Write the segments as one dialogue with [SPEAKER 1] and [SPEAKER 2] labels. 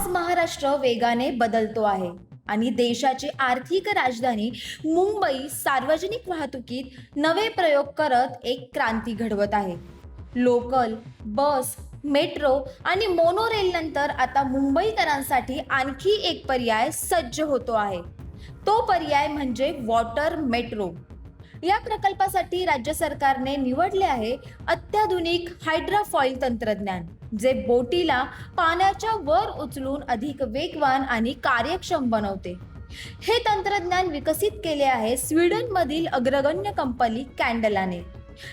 [SPEAKER 1] आज महाराष्ट्र वेगाने बदलतो आहे आणि देशाची आर्थिक राजधानी मुंबई सार्वजनिक वाहतुकीत नवे प्रयोग करत एक क्रांती घडवत आहे. लोकल, बस, मेट्रो आणि मोनोरेल नंतर आता मुंबईकरांसाठी आणखी एक पर्याय सज्ज होतो आहे. तो पर्याय म्हणजे वॉटर मेट्रो. या प्रकल्पासाठी राज्य सरकारने निवडले आहे अत्याधुनिक हायड्रोफॉइल तंत्रज्ञान, जे बोटीला पाण्याच्या वर उचलून अधिक वेगवान आणि कार्यक्षम बनवते. हे तंत्रज्ञान विकसित केले आहे स्वीडनमधील अग्रगण्य कंपनी कॅन्डेलाने.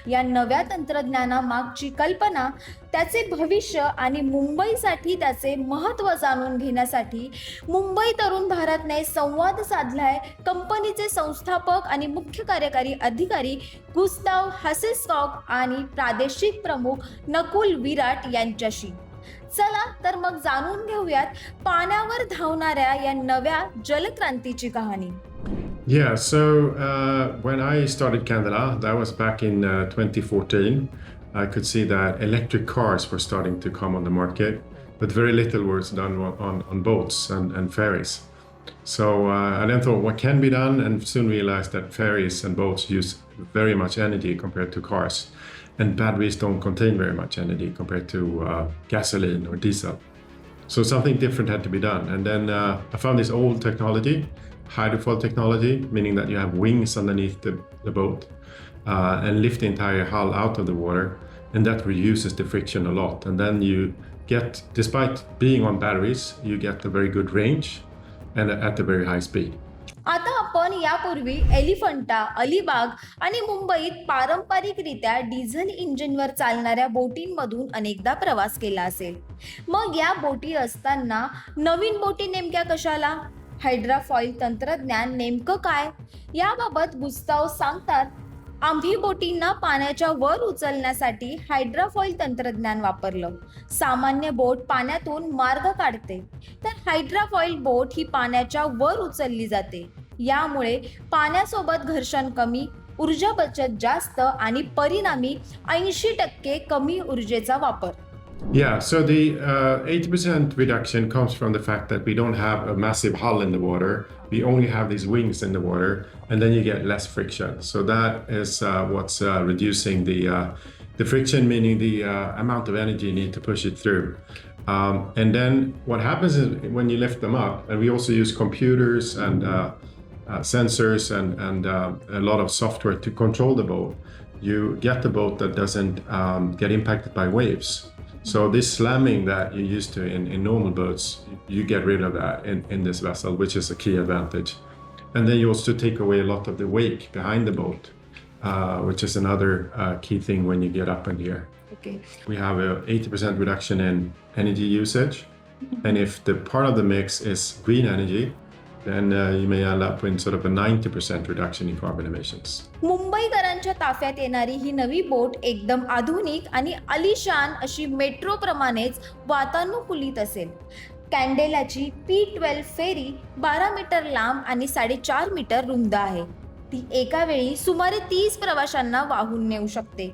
[SPEAKER 1] या नव्या तंत्रज्ञानामागची कल्पना, त्याचे भविष्य आणि मुंबईसाठी त्याचे महत्त्व जाणून घेण्यासाठी मुंबई तरुण भारतने संवाद साधलाय कंपनीचे संस्थापक आणि मुख्य कार्यकारी अधिकारी गुस्ताव हासेस्कॉक आणि प्रादेशिक प्रमुख नकुल विराट यांच्याशी. चला तर मग जाणून घेऊयात पाण्यावर धावणाऱ्या या नव्या जलक्रांतीची कहाणी.
[SPEAKER 2] Yeah, so when I started Candela, that was back in 2014, I could see that electric cars were starting to come on the market, but very little was done on boats and ferries. So I then thought, what can be done? And soon realized that ferries and boats use very much energy compared to cars, and batteries don't contain very much energy compared to gasoline or diesel. So something different had to be done. And then I found this old technology, Hydrofoil technology, meaning that you have wings underneath the boat and lift the entire hull out of the water, and that reduces the friction a lot. And then you get, despite being on batteries, you get a very good range and at a very high speed.
[SPEAKER 1] आता आपण यापूर्वी एलिफंटा, अलिबाग आणि मुंबईत पारंपरिकरित्या diesel इंजिनवर चालणाऱ्या बोटींमधून अनेकदा प्रवास केला असेल. मग या बोटी असताना नवीन बोटी नेमक्या कशाला? हायड्रोफॉइल तंत्रज्ञान नेमकं काय? याबाबत गुस्ताव सांगतात, आम्ही बोटींना पाण्याच्या वर उचलण्यासाठी हायड्रोफॉइल तंत्रज्ञान वापरलं. सामान्य बोट पाण्यातून मार्ग काढते, तर हायड्रोफॉइल बोट ही पाण्याच्या वर उचलली जाते. यामुळे पाण्यासोबत घर्षण कमी, ऊर्जा बचत जास्त आणि परिणामी 80% कमी ऊर्जेचा वापर.
[SPEAKER 2] Yeah, so the 80% reduction comes from the fact that we don't have a massive hull in the water. We only have these wings in the water, and then you get less friction. So that is what's reducing the friction, meaning the amount of energy you need to push it through. And then what happens is when you lift them up, and we also use computers and sensors and a lot of software to control the boat, you get the boat that doesn't get impacted by waves. So this slamming that you're used to in normal boats, you get rid of that in this vessel, which is a key advantage. And then you also take away a lot of the wake behind the boat, which is another key thing when you get up in here.
[SPEAKER 1] Okay.
[SPEAKER 2] We have a 80% reduction in energy usage. And if the part of the mix is green energy, then you may end up with sort of a 90% reduction in carbon emissions.
[SPEAKER 1] मुंबईकरांच्या ताफ्यात येणारी ही नवी boat एकदम आधुनिक आणि आलिशान अशी metro प्रमाणेच वातानुकूलित असेल. कॅन्डेलाची P12 फेरी 12 metre लांब आणि 4.5 मीटर रुंद आहे. ती एका वेळी सुमारे 30 प्रवाशांना वाहून नेऊ शकते.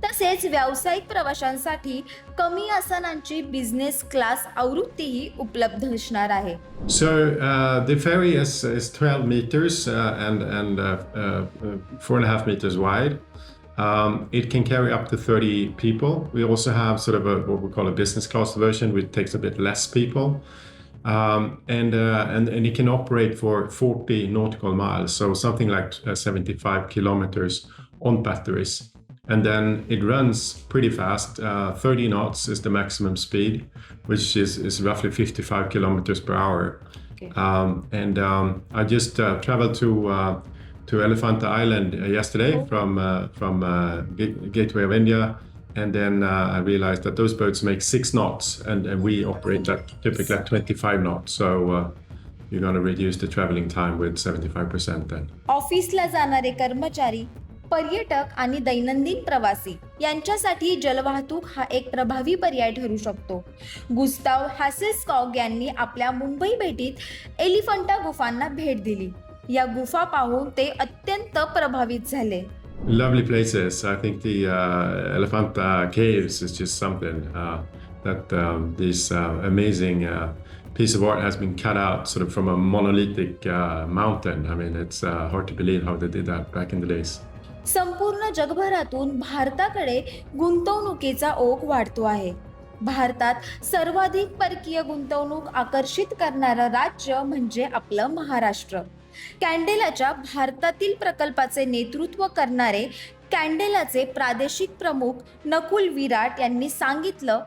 [SPEAKER 1] तसेच व्यावसायिक प्रवाशांसाठी कमी आसनांची बिझनेस क्लास आवृत्तीही उपलब्ध असणार आहे.
[SPEAKER 2] So the ferry is 12 meters and 4.5 meters wide. It can carry up to 30 people. We also have sort of what we call a business class version, which takes a bit less people. And it can operate for 40 nautical miles, so something like 75 kilometers on batteries. And then it runs pretty fast. 30 knots is the maximum speed, which is roughly 55 kilometers per hour.
[SPEAKER 1] Okay.
[SPEAKER 2] I just traveled to Elephant Island yesterday from Gateway of India. And then I realized that those boats make 6 knots, and we operate at typically at 25 knots. So you're going to reduce the traveling time with 75% then.
[SPEAKER 1] ऑफिसला जाणारे कर्मचारी, पर्यटक आणि दैनंदिन प्रवासी यांच्यासाठी जलवाहतूक हा एक प्रभावी पर्याय ठरू शकतो. गुस्ताव हासेस्कॉक यांनी आपल्या मुंबई भेटीत एलिफंटा गुफांना भेट दिली. या गुफा पाहून ते अत्यंत प्रभावित झाले.
[SPEAKER 2] Lovely places. I think the Elephanta caves is just something that these amazing piece of art has been cut out sort of from a monolithic mountain. I mean, it's hard to believe how they did that back in the days.
[SPEAKER 1] संपूर्ण जगभरातून भारताकडे गुंतवणुकीचा ओघ वाढतो आहे. भारतात सर्वाधिक परकीय गुंतवणूक आकर्षित करणारं राज्य म्हणजे आपलं महाराष्ट्र. कॅन्डेलाच्या भारतातील प्रकल्पाचे नेतृत्व करणारे कॅन्डेलाचे प्रादेशिक प्रमुख नकुल विराट यांनी सांगितलं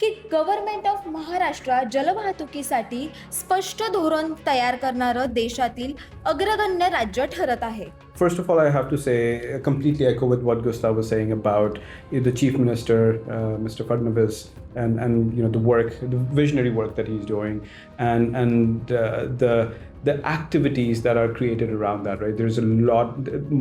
[SPEAKER 1] की गव्हर्नमेंट ऑफ महाराष्ट्र जलवाहतुकीसाठी स्पष्ट धोरण तयार करणारं देशातील अग्रगण्य राज्य ठरत आहे.
[SPEAKER 3] First of all, I have to say, completely echo with what Gustav was saying about the Chief Minister, Mr. Fadnavis, and the work, the visionary work that he's doing, and the activities that are created around that. Right, there's a lot.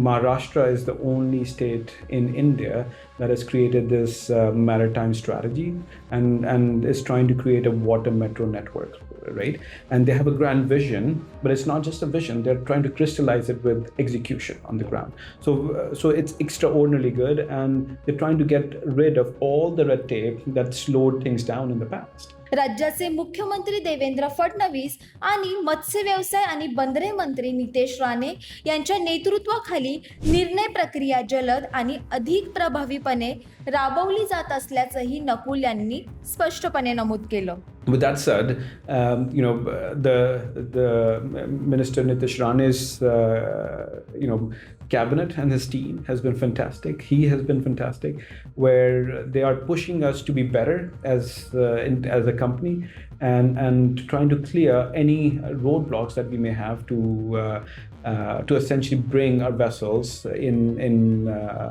[SPEAKER 3] Maharashtra is the only state in India that has created this maritime strategy and is trying to create a water metro network. Right, and they have a grand vision, but it's not just a vision. They're trying to crystallize it with execution on the ground. So it's extraordinarily good, and they're trying to get rid of all the red tape that slowed things down in the past.
[SPEAKER 1] राज्याचे मुख्यमंत्री देवेंद्र फडणवीस आणि मत्स्य व्यवसाय आणि बंदरे मंत्री नितेश राणे यांच्या नेतृत्वाखाली निर्णय प्रक्रिया जलद आणि अधिक प्रभावीपणे राबवली जात असल्याचंही नकुल यांनी स्पष्टपणे नमूद केलं.
[SPEAKER 3] With that said, the Minister Nitish Rane's cabinet and his team has been fantastic. He has been fantastic, where they are pushing us to be better as a company and trying to clear any roadblocks that we may have to essentially bring our vessels in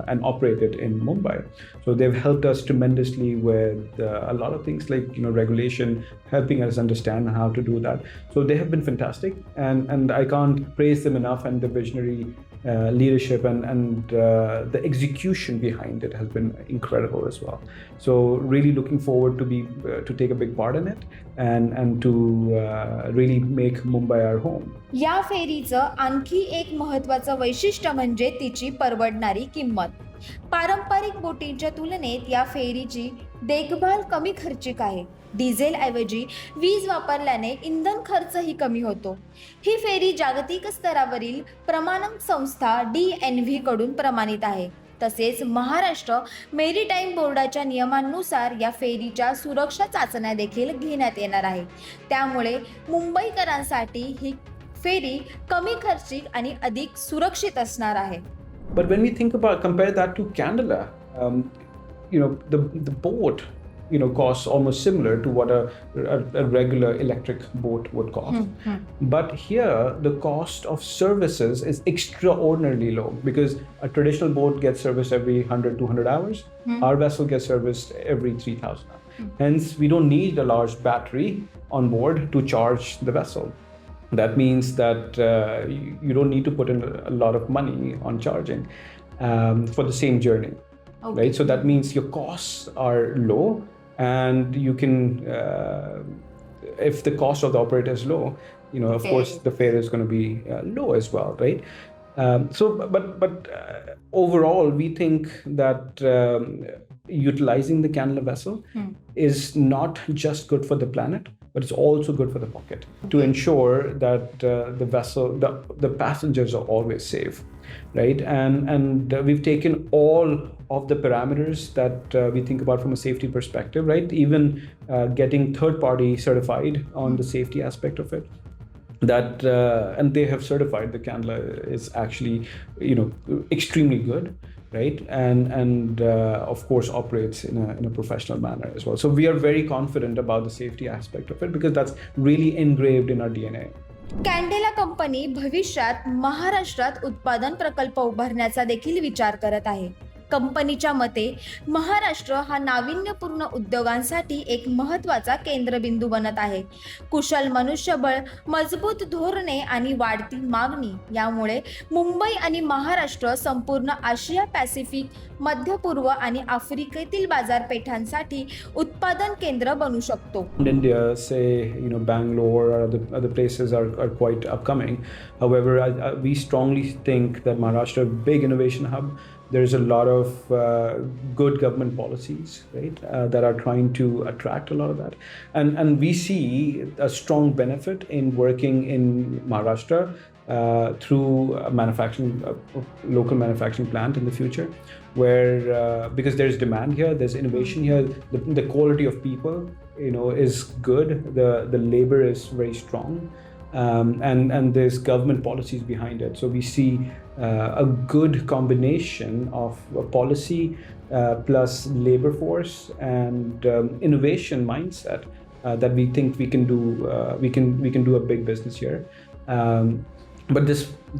[SPEAKER 3] and operate it in Mumbai. So they've helped us tremendously with a lot of things like regulation, helping us understand how to do that. So they have been fantastic, and I can't praise them enough. And the visionary leadership and the execution behind it has been incredible as well. So really looking forward to take a big part in it and to really make Mumbai our home.
[SPEAKER 1] या फेरीचं आणखी एक महत्त्वाचं वैशिष्ट्य म्हणजे तिची परवडणारी किंमत. पारंपरिक बोटींच्या तुलनेत या फेरीची देखभाल कमी खर्चिक आहे. डिझेल ऐवजी वीज वापरल्याने इंधन खर्चही कमी होतो. ही फेरी जागतिक स्तरावरील प्रमाणन संस्था DNV कडून प्रमाणित आहे. तसेच महाराष्ट्र मेरीटाईम बोर्डाच्या नियमांनुसार या फेरीच्या सुरक्षा चाचण्या देखील घेण्यात येणार आहे. त्यामुळे मुंबईकरांसाठी ही फेरी कमी खर्चिक आणि अधिक सुरक्षित असणार आहे.
[SPEAKER 3] But when we compare that to Candela, the boat costs almost similar to what a regular electric boat would cost. But here the cost of services is extraordinarily low, because a traditional boat gets serviced every 100-200 hours. Our vessel gets serviced every 3,000 hours. Hence we don't need a large battery on board to charge the vessel. That means that you don't need to put in a lot of money on charging for the same journey. Okay. Right? So that means your costs are low, and you can, if the cost of the operator is low, of course the fare is going to be low as well, right? But overall, we think that utilizing the Candela vessel is not just good for the planet, but it's also good for the pocket, to ensure that the vessel, the passengers are always safe, right? And we've taken all of the parameters that we think about from a safety perspective, right? Even getting third-party certified on the safety aspect of it. That and they have certified the Candela is actually extremely good, right? And of course operates in a professional manner as well. So we are very confident about the safety aspect of it, because that's really engraved in our DNA.
[SPEAKER 1] Candela company भविष्यात महाराष्ट्रात उत्पादन प्रकल्प उभारण्याचा देखील विचार करत आहे. कंपनीच्या मते महाराष्ट्र हा नाविन्यपूर्ण उद्योगांसाठी एक महत्त्वाचा केंद्रबिंदू बनत आहे. कुशल मनुष्यबळ, मजबूत धोरणे आणि वाढती मागणी यामुळे मुंबई आणि महाराष्ट्र संपूर्ण आशिया पॅसिफिक, मध्य पूर्व आणि आफ्रिकेतील बाजारपेठांसाठी उत्पादन केंद्र बनू शकतो.
[SPEAKER 3] India, say Bangalore or other places are quite upcoming. However, we strongly think that Maharashtra, big innovation hub, There's a lot of good government policies, right, that are trying to attract a lot of that. And we see a strong benefit in working in Maharashtra through a local manufacturing plant in the future, where because there's demand here, there's innovation here, the quality of people, is good, the labor is very strong, and there's government policies behind it. So we see a good combination of policy plus labor force and innovation mindset that we think we can do. We can do a big business here. But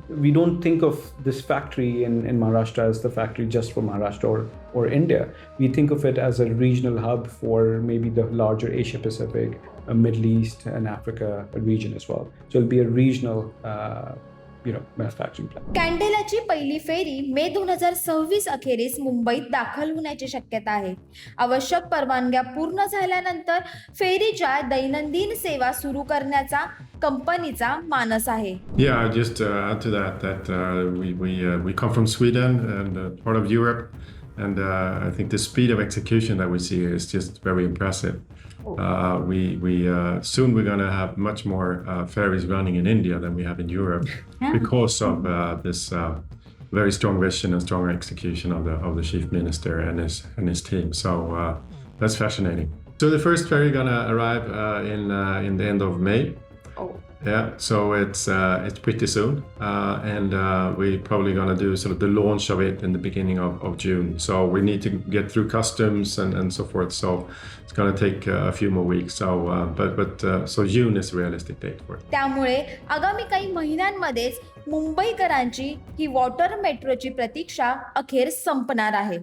[SPEAKER 3] we don't think of this factory in Maharashtra as the factory just for Maharashtra or India. We think of it as a regional hub for maybe the larger Asia Pacific, Middle East and Africa region as well. So it'll be a regional manufacturing plant.
[SPEAKER 1] कॅन्डेलाची पहिली फेरी मे 2026 अखेरीस मुंबईत दाखल होण्याची शक्यता आहे. आवश्यक परवानग्या पूर्ण झाल्यानंतर फेरीच्या दैनंदिन सेवा सुरू करण्याचा कंपनीचा मानस आहे.
[SPEAKER 2] Yeah, just add to that we come from Sweden and part of Europe, and I think the speed of execution that we see is just very impressive. Soon we're going to have much more ferries running in India than we have in Europe because of this very strong vision and strong execution of the chief minister and his team. So that's fascinating. So the first ferry gonna arrive in the end of May. Yeah, so it's pretty soon, and we're probably gonna do sort of the launch of it in the beginning of June. So we need to get through customs and so forth. So it's gonna take a few more weeks. So so June is a realistic date for it.
[SPEAKER 1] त्यामुळे आगामी काही महिन्यांमध्येच मुंबईकरांची ही water मेट्रोची प्रतीक्षा अखेर संपणार आहे.